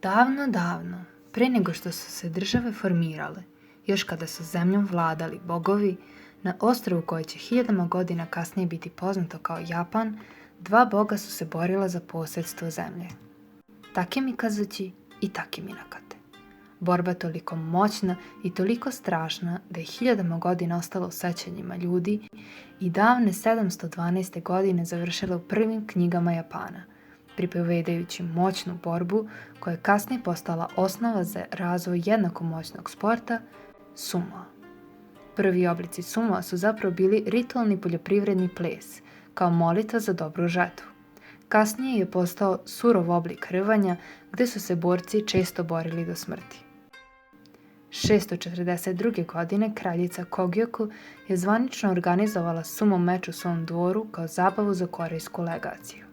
Davno, davno, pre nego što su se države formirale, još kada su zemljom vladali bogovi, na ostrvu koje će hiljadama godina kasnije biti poznato kao Japan, dva boga su se borila za posjedstvo zemlje. Takemi Kazuchi i Takemi Nakate. Borba toliko moćna i toliko strašna da je hiljadama godina ostala u sećanjima ljudi i davne 712. godine završila u prvim knjigama Japana, pripovedajući moćnu borbu koja je kasnije postala osnova za razvoj jednako moćnog sporta, sumoa. Prvi oblici sumoa su zapravo bili ritualni poljoprivredni ples, kao molitva za dobru žetvu. Kasnije je postao surov oblik rvanja, gde su se borci često borili do smrti. 642. godine kraljica Kogyoku je zvanično organizovala sumo meč u svom dvoru kao zabavu za korejsku legaciju.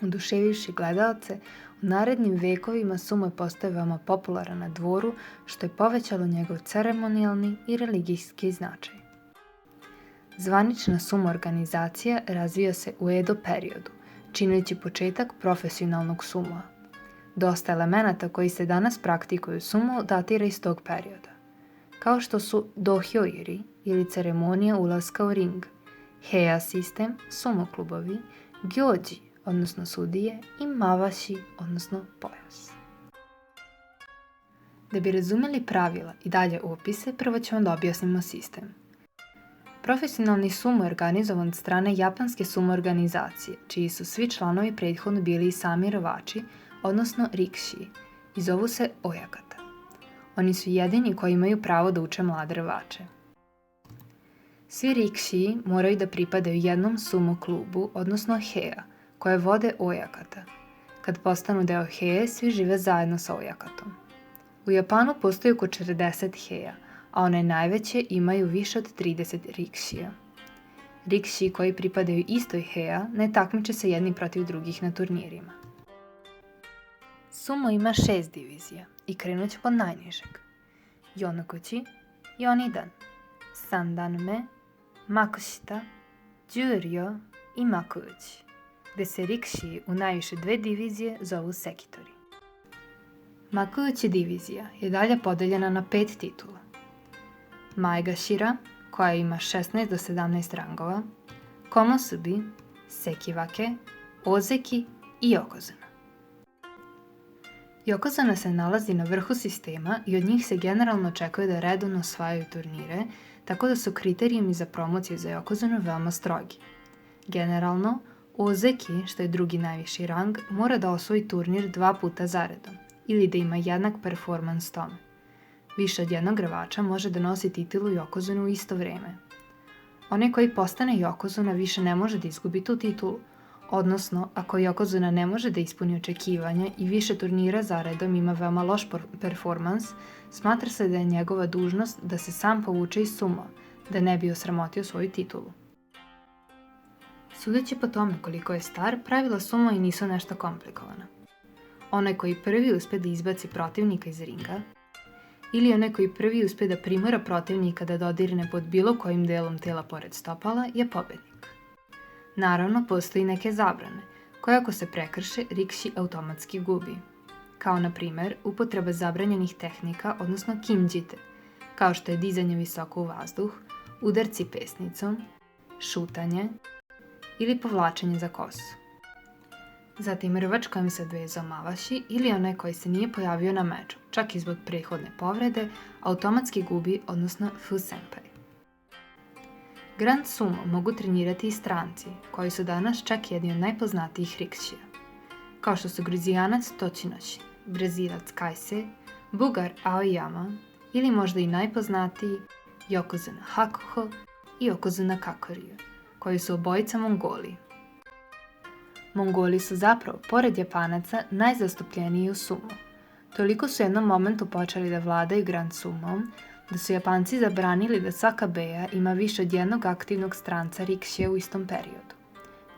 Oduševivši gledaoce, u narednim vekovima sumo je postao veoma popularan na dvoru, što je povećalo njegov ceremonijalni i religijski značaj. Zvanična sumo organizacija razvija se u Edo periodu, čineći početak profesionalnog sumoa. Dosta elemenata koji se danas praktikuju u sumo datira iz tog perioda, kao što su dohyoiri ili ceremonija ulaska u ring, heia sistem, sumo klubovi, gyoji, odnosno sudije, i mawashi, odnosno pojas. Da bi razumeli pravila i dalje opise, prvo ćemo da objasnimo sistem. Profesionalni sumo je organizovan od strane japanske sumo organizacije, čiji su svi članovi prethodno bili i sami rvači, odnosno rikšiji, i zovu se ojakata. Oni su jedini koji imaju pravo da uče mlade rvače. Svi rikšiji moraju da pripadaju jednom sumo klubu, odnosno heia, koje vode ojakata. Kad postanu deo heie, svi žive zajedno sa ojakatom. U Japanu postoji oko 40 heia, a one najveće imaju više od 30 rikšija. Rikšiji koji pripadaju istoj heia ne takmiče se jedni protiv drugih na turnirima. Sumo ima 6 divizija i krenut ću od najnižeg. Yonoguchi, Yonidan, Sandanme, Makushita, Juryo i Makuuchi, gde se rikšiji u najviše dve divizije zovu sekitori. Makuuchi divizija je dalje podeljena na 5 titula. Maegashira, koja ima 16 do 17 rangova, Komosubi, Sekiwake, Ozeki i Yokozuna. Yokozuna se nalazi na vrhu sistema i od njih se generalno očekuje da redovno osvajaju turnire, tako da su kriterijumi za promociju za Yokozunu veoma strogi. Generalno, Ozeki, što je drugi najviši rang, mora da osvoji turnir 2 puta zaredom ili da ima jednak performans tome. Više od jednog rvača može da nosi titulu Yokozunu u isto vreme. Onaj koji postane Yokozuna više ne može da izgubi tu titulu, odnosno ako Yokozuna ne može da ispuni očekivanja i više turnira zaredom ima veoma loš performans, smatra se da je njegova dužnost da se sam povuče iz sumo, da ne bi osramotio svoju titulu. Sudeći po tome koliko je star, pravila sumo i nisu nešto komplikovana. Onaj koji prvi uspe da izbaci protivnika iz ringa, ili onaj koji prvi uspe da primora protivnika da dodirne pod bilo kojim delom tela pored stopala, je pobednik. Naravno, postoji neke zabrane, koje ako se prekrše, rikši automatski gubi. Kao na primer, upotreba zabranjenih tehnika, odnosno kinjite, kao što je dizanje visoko u vazduh, udarci pesnicom, šutanje ili povlačenje za kosu. Zatim rvač kojem se odvezao mawashi ili onaj koji se nije pojavio na meču, čak i zbog prethodne povrede, automatski gubi, odnosno fusenpai. Grand sumo mogu trenirati i stranci, koji su danas čak jedni od najpoznatijih rikšija, kao što su Gruzijanac Tochinoshi, Brazilac Kaise, Bugar Aoyama ili možda i najpoznatiji Yokozuna Hakuho i Yokozuna Kakoryu, koji su obojica Mongoli. Mongoli su zapravo, pored Japanaca, najzastupljeniji u sumo. Toliko su u jednom momentu počeli da vladaju Grand sumom, da su Japanci zabranili da svaka beja ima više od jednog aktivnog stranca rikšija u istom periodu.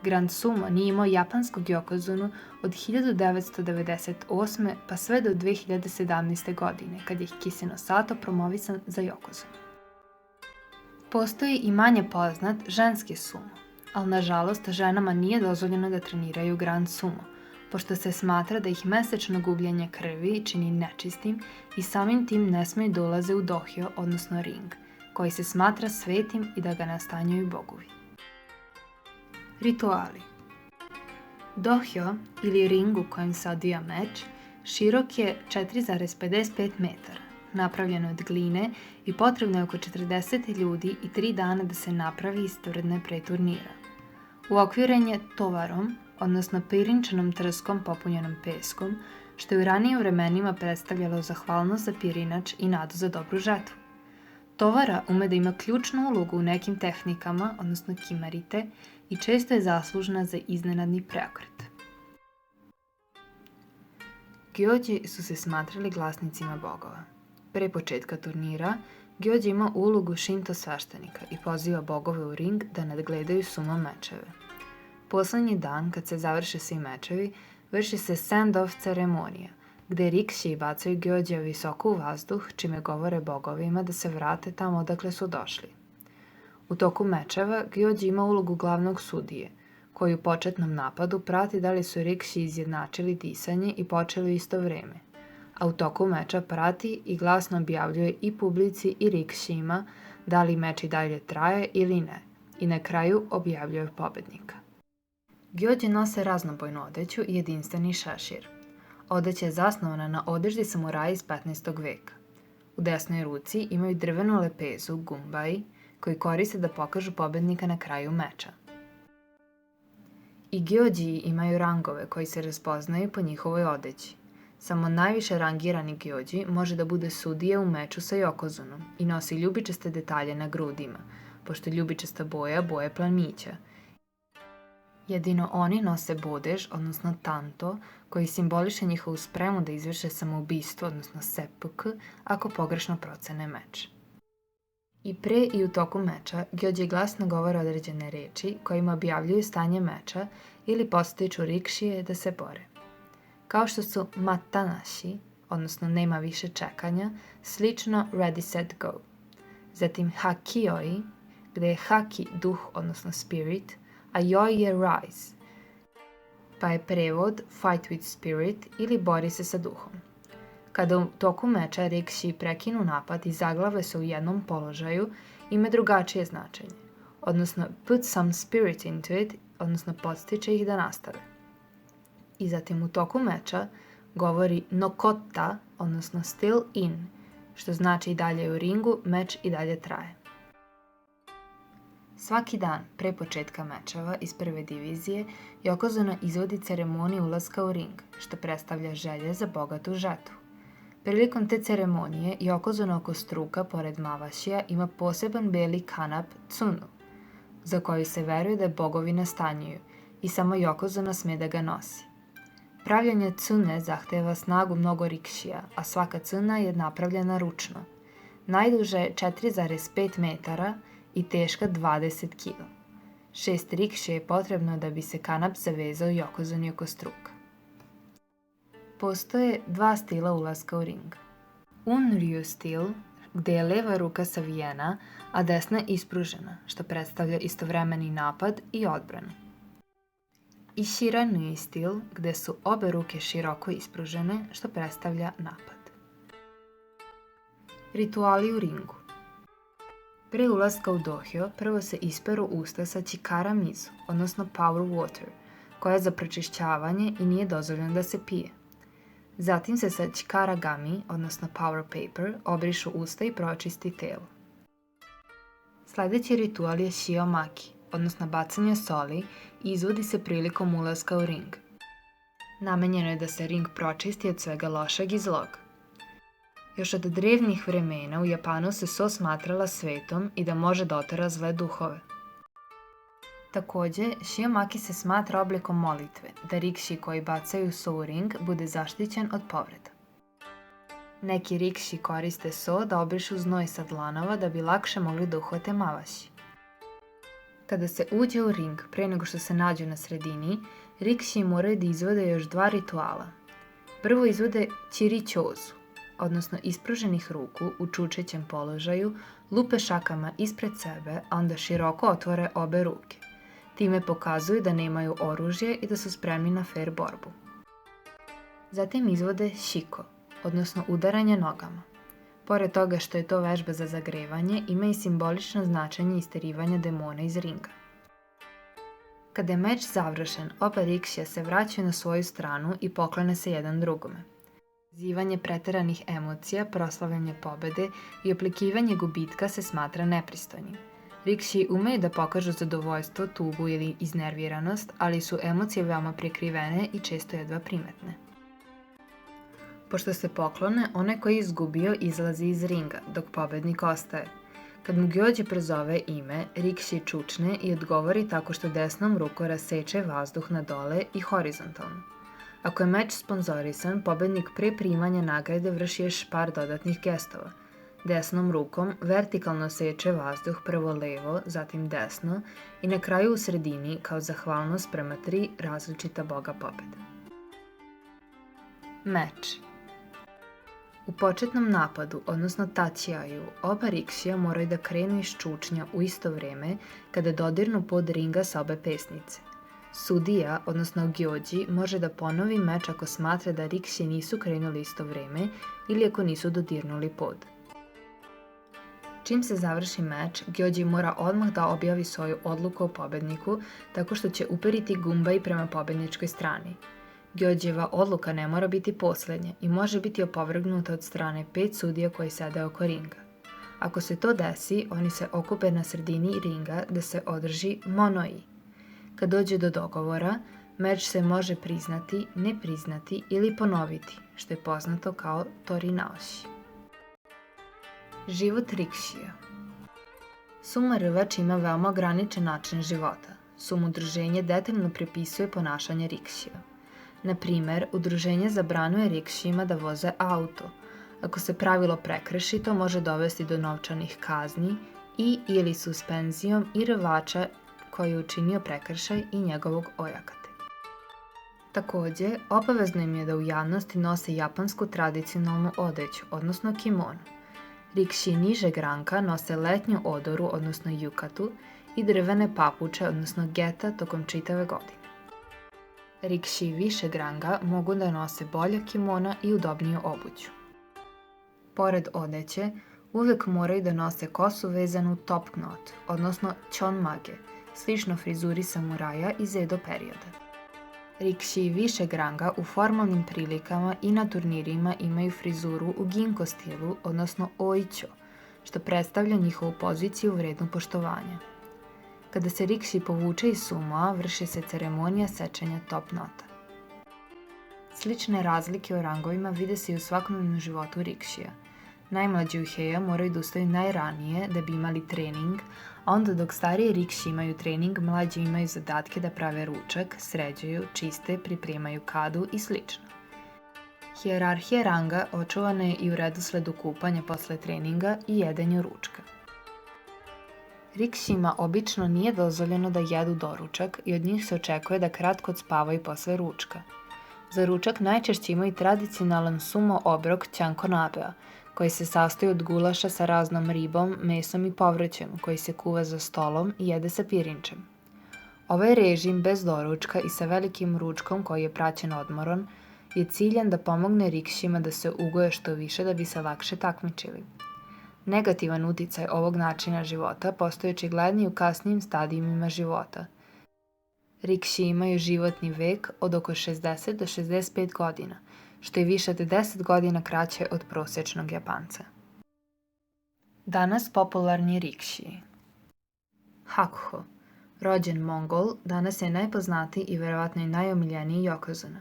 Grand sumo nije imao japanskog Yokozunu od 1998. pa sve do 2017. godine, kad je Kiseno Sato promovisan za Yokozunu. Postoji i manje poznat ženski sumo, ali nažalost ženama nije dozvoljeno da treniraju Grand sumo, pošto se smatra da ih mesečno gubljenje krvi čini nečistim i samim tim ne smeju da ulaze u dohio, odnosno ring, koji se smatra svetim i da ga nastanjuju bogovi. Rituali. Dohio, ili ring u kojem se odvija meč, širok je 4,55 metara, napravljen od gline i potrebno je oko 40 ljudi i 3 dana da se napravi istovremeno pre turnira. Uokviren je tovarom, odnosno pirinčanom trskom popunjenom peskom, što je u ranijim vremenima predstavljalo zahvalnost za pirinač i nadu za dobru žetvu. Tovara ume da ima ključnu ulogu u nekim tehnikama, odnosno kimarite, i često je zaslužna za iznenadni preokret. Gyoji su se smatrali glasnicima bogova. Pre početka turnira, Gyoji ima ulogu šinto sveštenika i poziva bogove u ring da nadgledaju sumo mečeve. Poslednji dan, kad se završe svi mečevi, vrši se send-off ceremonija, gde rikšiji bacaju Gyojija visoko u vazduh, čime govore bogovima da se vrate tamo odakle su došli. U toku mečeva Gyoji ima ulogu glavnog sudije, koji u početnom napadu prati da li su rikši izjednačili disanje i počeli u isto vreme, a u toku meča prati i glasno objavljuje i publici i rikšijima da li meč i dalje traje ili ne, i na kraju objavljuje pobednika. Gyoji nose raznobojnu odeću i jedinstveni šešir. Odeća je zasnovana na odeždi samuraja iz 15. veka. U desnoj ruci imaju drvenu lepezu, gumbai, koji koriste da pokažu pobednika na kraju meča. I Gyojiji imaju rangove koji se raspoznaju po njihovoj odeći. Samo najviše rangirani Gyoji može da bude sudija u meču sa Yokozunom i nosi ljubičaste detalje na grudima, pošto ljubičasta boja boje plamića. Jedino oni nose bodež, odnosno tanto, koji simboliše njihovu spremu da izvrše samoubistvo, odnosno seppuku, ako pogrešno procene meč. I pre i u toku meča Gyoji glasno govore određene reči kojima objavljuju stanje meča ili podstiču rikšije da se bore. Kao što su matanashi, odnosno nema više čekanja, slično ready set go. Zatim hakioi, gde je haki duh, odnosno spirit, a joi je rise, pa je prevod fight with spirit ili bori se sa duhom. Kada u toku meča rikšiji prekinu napad i zaglave se u jednom položaju, ima drugačije značenje, odnosno put some spirit into it, odnosno podstiče ih da nastave. I zatim u toku meča govori nokota, odnosno still in, što znači i dalje u ringu, meč i dalje traje. Svaki dan, pre početka mečeva iz prve divizije, Yokozuna izvodi ceremoniju ulaska u ring, što predstavlja želje za bogatu žetvu. Prilikom te ceremonije, Yokozuna oko struka, pored Mavašija, ima poseban beli kanap Tsunu, za koju se veruje da bogovi nastanjuju i samo Yokozuna sme da ga nosi. Pravljanje Tsune zahteva snagu mnogo rikšija, a svaka Tsuna je napravljena ručno. Najduža je 4,5 metara i teška 20 kg. 6 rikšija je potrebno da bi se kanap zavezao Yokozuni oko struka. Postoje 2 stila ulaska u ring. Un-ryu stil, gde je leva ruka savijena, a desna ispružena, što predstavlja istovremeni napad i odbranu. I Shiranui stil, gde su obe ruke široko ispružene, što predstavlja napad. Rituali u ringu. Pre ulaska u dohio, prvo se isperu usta sa chikara mizu, odnosno power water, koja je za pročišćavanje i nije dozvoljeno da se pije. Zatim se sa chikara gami, odnosno power paper, obrišu usta i pročisti telo. Sledeći ritual je shiomaki, odnosno bacanje soli, i izvodi se prilikom ulaska u ring. Namenjeno je da se ring pročisti od svega lošeg i zlog. Još od drevnih vremena u Japanu se so smatrala svetom i da može da otera zle duhove. Takođe, shiomaki se smatra oblikom molitve, da rikši koji bacaju so u ring bude zaštićen od povreda. Neki rikši koriste so da obrišu znoj sa dlanova da bi lakše mogli da uhvate mavaši. Kada se uđe u ring, pre nego što se nađu na sredini, rikši moraju da izvode još 2 rituala. Prvo izvode chirichozu, odnosno ispruženih ruku u čučećem položaju, lupe šakama ispred sebe, a onda široko otvore obe ruke. Time pokazuju da nemaju oružje i da su spremni na fair borbu. Zatim izvode shiko, odnosno udaranje nogama. Pored toga što je to vežba za zagrevanje, ima i simbolično značenje isterivanja demona iz ringa. Kada je meč završen, oba rikšija se vraćaju na svoju stranu i poklone se jedan drugome. Izazivanje preteranih emocija, proslavljanje pobede i oplikivanje gubitka se smatra nepristojnim. Rikšiji umeju da pokažu zadovoljstvo, tugu ili iznerviranost, ali su emocije veoma prekrivene i često jedva primetne. Pošto se poklone, onaj koji je izgubio izlazi iz ringa, dok pobednik ostaje. Kad mu Gyoji prozove ime, rikši čučne i odgovori tako što desnom rukom raseče vazduh na dole i horizontalno. Ako je meč sponzorisan, pobednik pre primanja nagrade vrši još par dodatnih gestova. Desnom rukom vertikalno seče vazduh prvo levo, zatim desno i na kraju u sredini kao zahvalnost prema 3 različita boga pobede. Meč. U početnom napadu, odnosno tačijaju, oba rikšija moraju da krenu iz čučnja u isto vreme kada dodirnu pod ringa sa obe pesnice. Sudija, odnosno Gyoji, može da ponovi meč ako smatra da rikšije nisu krenuli isto vreme ili ako nisu dodirnuli pod. Čim se završi meč, Gyoji mora odmah da objavi svoju odluku o pobedniku tako što će uperiti gumbaj prema pobedničkoj strani. Gyojijeva odluka ne mora biti poslednja i može biti opovrgnuta od strane 5 sudija koji sede oko ringa. Ako se to desi, oni se okupe na sredini ringa da se održi monoi. Kad dođe do dogovora, meč se može priznati, ne priznati ili ponoviti, što je poznato kao torinaoshi. Život rikšija. Sumo rvač ima veoma ograničen način života. Sumo udruženje detaljno prepisuje ponašanje rikšija. Na primer, udruženje zabranjuje rikšijima da voze auto. Ako se pravilo prekrši, to može dovesti do novčanih kazni i ili suspenzijom i rvača koji je učinio prekršaj i njegovog ojakate. Takođe, obavezno im je da u javnosti nose japansku tradicionalnu odeću, odnosno kimono. Rikšiji nižeg ranka nose letnju odoru, odnosno yukatu, i drvene papuče, odnosno geta, tokom čitave godine. Rikšiji višeg ranga mogu da nose bolja kimona i udobniju obuću. Pored odeće, uvek moraju da nose kosu vezanu top knot, odnosno chonmage, slično frizuri samuraja iz Edo perioda. Rikšiji višeg ranga u formalnim prilikama i na turnirima imaju frizuru u ginko stilu, odnosno oićo, što predstavlja njihovu poziciju vrednu poštovanja. Kada se rikši povuče iz sumoa, vrši se ceremonija sečenja top nota. Slične razlike u rangovima vide se i u svakodnevnom životu rikšija. Najmlađi u heja moraju da ustaju najranije da bi imali trening, a onda dok stariji rikši imaju trening, mlađi imaju zadatke da prave ručak, sređuju, čiste, pripremaju kadu i sl. Hijerarhija ranga očuvana je i u redosledu kupanja posle treninga i jedenju ručka. Rikšijima obično nije dozvoljeno da jedu doručak i od njih se očekuje da kratko odspavaju posle ručka. Za ručak najčešće imaju tradicionalan sumo obrok ćankonabea, koji se sastoji od gulaša sa raznom ribom, mesom i povrćem, koji se kuva za stolom i jede sa pirinčem. Ovaj režim bez doručka i sa velikim ručkom koji je praćen odmorom je ciljan da pomogne rikšijima da se ugoje što više da bi se lakše takmičili. Negativan uticaj ovog načina života postoji očigledniji u kasnijim stadijima života. Rikšiji imaju životni vek od oko 60 do 65 godina, što je više od 10 godina kraće od prosječnog Japanca. Danas popularni rikšiji. Hakuho, rođen Mongol, danas je najpoznatiji i verovatno i najomiljeniji yokozuna.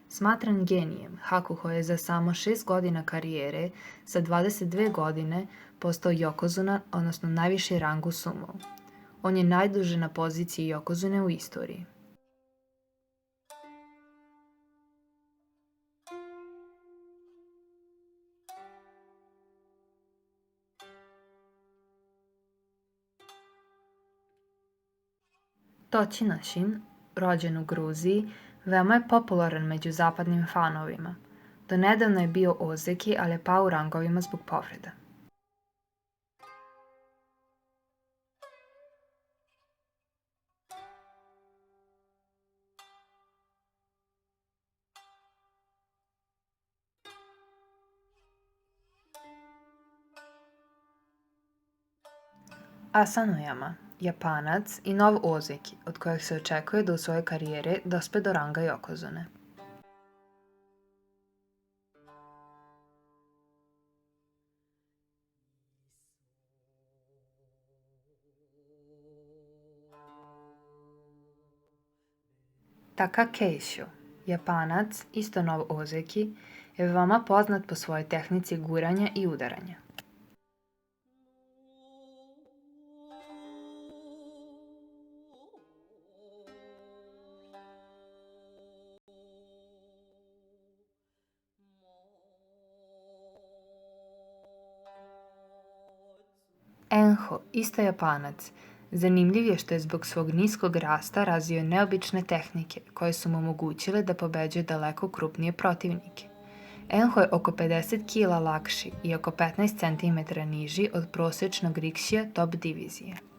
Smatran genijem, Hakuho je za samo 6 godina karijere, sa 22 godine, postao yokozuna, odnosno najviši rang u sumo. On je najduže na poziciji yokozune u istoriji. Točinašin, rođen u Gruziji, veoma je popularan među zapadnim fanovima. Do nedavno je bio ozeki, ali je pao u rangovima zbog povreda. Asanoyama, Japanac i Nov Ozeki, od kojeg se očekuje da u svojoj karijere dospe do ranga Yokozune. Taka Keisho, Japanac, isto Nov Ozeki, je veoma poznat po svojoj tehnici guranja i udaranja. Enho, isto Japanac, zanimljiv je što je zbog svog niskog rasta razvio neobične tehnike koje su mu omogućile da pobeđuje daleko krupnije protivnike. Enho je oko 50 kg lakši i oko 15 cm niži od prosječnog rikšija top divizije.